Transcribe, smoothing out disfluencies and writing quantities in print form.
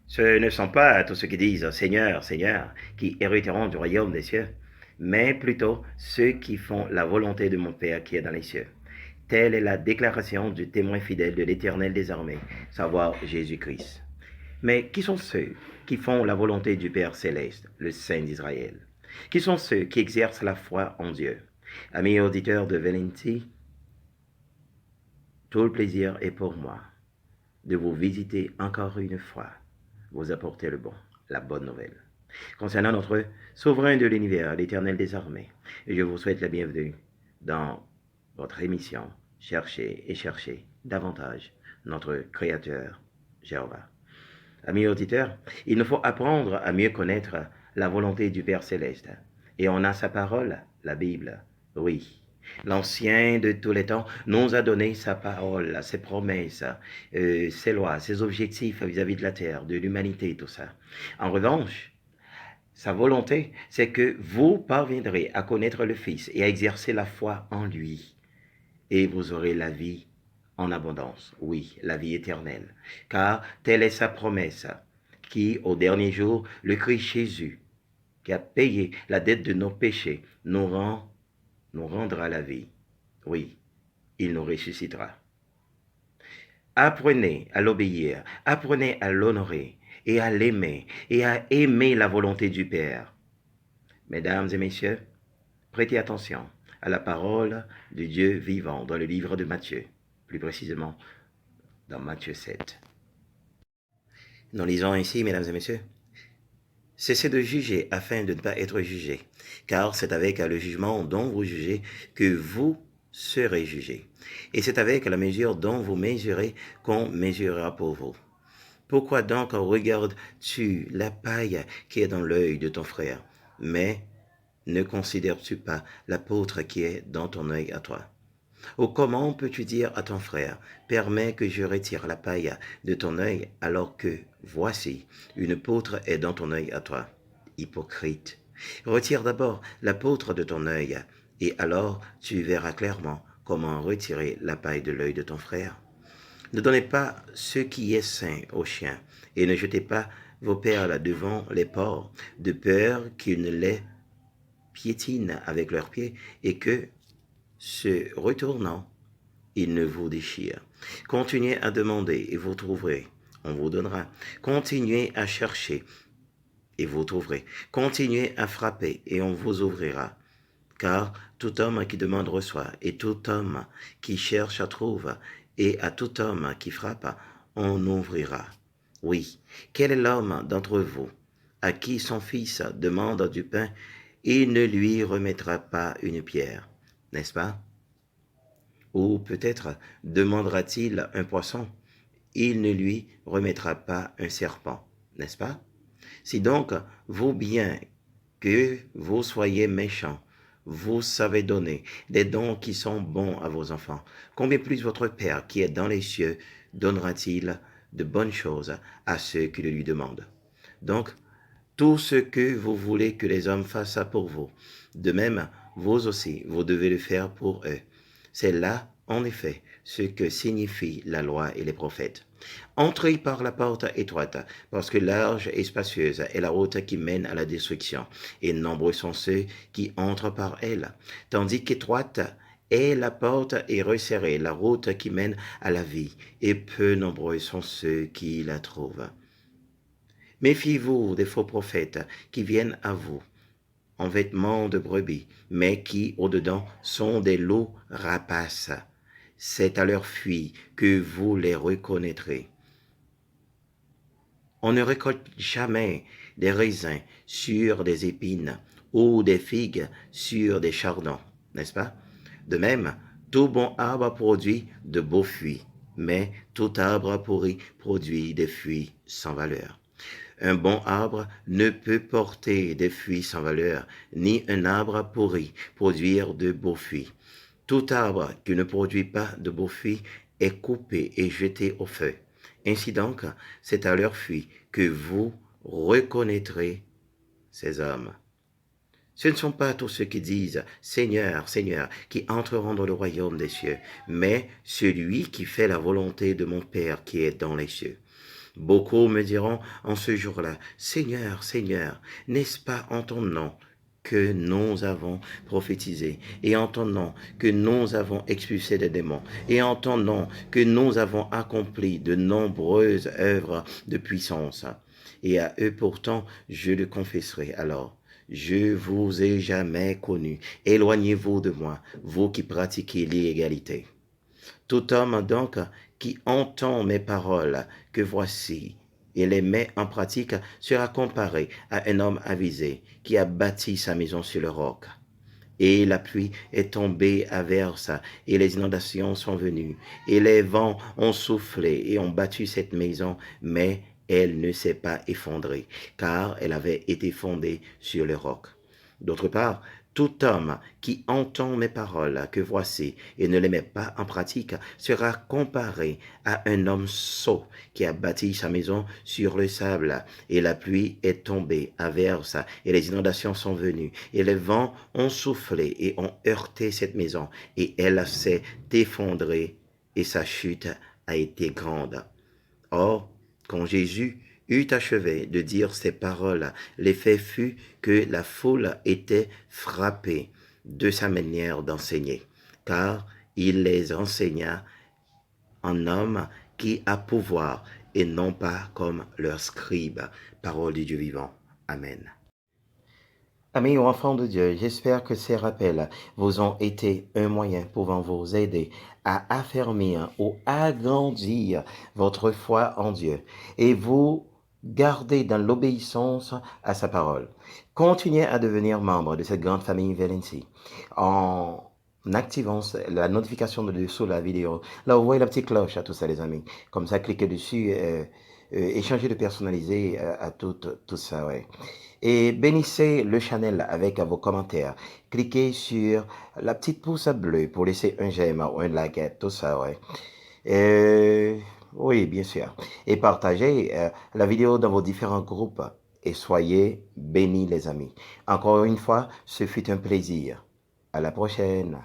Ce ne sont pas tous ceux qui disent Seigneur, Seigneur, qui hériteront du royaume des cieux, mais plutôt ceux qui font la volonté de mon Père qui est dans les cieux. Telle est la déclaration du témoin fidèle de l'Éternel des armées, savoir Jésus-Christ. Mais qui sont ceux qui font la volonté du Père céleste, le Saint d'Israël? Qui sont ceux qui exercent la foi en Dieu? Amis auditeurs de Valenti, tout le plaisir est pour moi de vous visiter encore une fois, vous apporter le bon, la bonne nouvelle. Concernant notre souverain de l'univers, l'Éternel des armées, et je vous souhaite la bienvenue dans votre émission Cherchez et cherchez davantage notre Créateur, Jéhovah. Amis auditeurs, il nous faut apprendre à mieux connaître la volonté du Père céleste. Et on a sa parole, la Bible. Oui. L'Ancien de tous les temps nous a donné sa parole, ses promesses, ses lois, ses objectifs vis-à-vis de la terre, de l'humanité, tout ça. En revanche, sa volonté, c'est que vous parviendrez à connaître le Fils et à exercer la foi en lui. Et vous aurez la vie en abondance, oui, la vie éternelle. Car telle est sa promesse, qui, au dernier jour, le Christ Jésus, qui a payé la dette de nos péchés, nous rendra la vie. Oui, il nous ressuscitera. Apprenez à l'obéir, apprenez à l'honorer et à l'aimer et à aimer la volonté du Père. Mesdames et messieurs, prêtez attention à la parole du Dieu vivant dans le livre de Matthieu, plus précisément dans Matthieu 7. Nous lisons ainsi, mesdames et messieurs, cessez de juger afin de ne pas être jugés, car c'est avec le jugement dont vous jugez que vous serez jugés. Et c'est avec la mesure dont vous mesurez qu'on mesurera pour vous. Pourquoi donc regardes-tu la paille qui est dans l'œil de ton frère, mais ne considères-tu pas la poutre qui est dans ton œil à toi? Ou comment peux-tu dire à ton frère, permets que je retire la paille de ton œil, alors que, voici, une poutre est dans ton œil à toi? Hypocrite, retire d'abord la poutre de ton œil, et alors tu verras clairement comment retirer la paille de l'œil de ton frère. Ne donnez pas ce qui est sain aux chiens, et ne jetez pas vos perles devant les porcs, de peur qu'ils ne les piétinent avec leurs pieds, et que, se retournant, ils ne vous déchirent. Continuez à demander, et vous trouverez, on vous donnera. Continuez à chercher, et vous trouverez. Continuez à frapper, et on vous ouvrira. Car tout homme qui demande reçoit, et tout homme qui cherche trouve, et à tout homme qui frappe, on ouvrira. Oui, quel est l'homme d'entre vous à qui son fils demande du pain, il ne lui remettra pas une pierre, n'est-ce pas? Ou peut-être demandera-t-il un poisson, il ne lui remettra pas un serpent, n'est-ce pas? Si donc, vous bien que vous soyez méchants, vous savez donner des dons qui sont bons à vos enfants, combien plus votre Père qui est dans les cieux donnera-t-il de bonnes choses à ceux qui le lui demandent? Donc, tout ce que vous voulez que les hommes fassent pour vous, de même, vous aussi, vous devez le faire pour eux. C'est là, en effet, ce que signifient la loi et les prophètes. Entrez par la porte étroite, parce que large et spacieuse est la route qui mène à la destruction, et nombreux sont ceux qui entrent par elle, tandis qu'étroite est la porte et resserrée la route qui mène à la vie, et peu nombreux sont ceux qui la trouvent. Méfiez-vous des faux prophètes qui viennent à vous en vêtements de brebis, mais qui, au-dedans, sont des loups rapaces. C'est à leur fuite que vous les reconnaîtrez. On ne récolte jamais des raisins sur des épines ou des figues sur des chardons, n'est-ce pas? De même, tout bon arbre produit de beaux fruits, mais tout arbre pourri produit des fruits sans valeur. Un bon arbre ne peut porter des fruits sans valeur, ni un arbre pourri produire de beaux fruits. Tout arbre qui ne produit pas de beaux fruits est coupé et jeté au feu. Ainsi donc, c'est à leurs fruits que vous reconnaîtrez ces hommes. Ce ne sont pas tous ceux qui disent Seigneur, Seigneur, qui entreront dans le royaume des cieux, mais celui qui fait la volonté de mon Père qui est dans les cieux. Beaucoup me diront en ce jour-là, Seigneur, Seigneur, n'est-ce pas en ton nom que nous avons prophétisé, et en ton nom que nous avons expulsé des démons, et en ton nom que nous avons accompli de nombreuses œuvres de puissance. Et à eux pourtant, je le confesserai alors. Je vous ai jamais connu. Éloignez-vous de moi, vous qui pratiquez l'illégalité. Tout homme donc qui entend mes paroles que voici et les met en pratique sera comparé à un homme avisé qui a bâti sa maison sur le roc. Et la pluie est tombée à verse, et les inondations sont venues, et les vents ont soufflé et ont battu cette maison, mais elle ne s'est pas effondrée, car elle avait été fondée sur le roc. D'autre part, tout homme qui entend mes paroles que voici et ne les met pas en pratique sera comparé à un homme sot qui a bâti sa maison sur le sable, et la pluie est tombée à verse, et les inondations sont venues, et les vents ont soufflé et ont heurté cette maison, et elle s'est effondrée, et sa chute a été grande. Or, quand Jésus eut achevé de dire ces paroles, l'effet fut que la foule était frappée de sa manière d'enseigner, car il les enseigna en homme qui a pouvoir et non pas comme leur scribe. Parole du Dieu vivant. Amen. Amis ou enfants de Dieu, j'espère que ces rappels vous ont été un moyen pouvant vous aider à affermir ou agrandir votre foi en Dieu et vous garder dans l'obéissance à sa parole. Continuez à devenir membre de cette grande famille Valency en activant la notification de dessous la vidéo. Là, vous voyez la petite cloche à tout ça, les amis. Comme ça, cliquez dessus, échangez de personnaliser à tout ça, ouais. Et bénissez le channel avec vos commentaires. Cliquez sur la petite pouce bleue pour laisser un j'aime ou un like, tout ça, ouais. Oui, bien sûr. Et partagez la vidéo dans vos différents groupes. Et soyez bénis, les amis. Encore une fois, ce fut un plaisir. À la prochaine.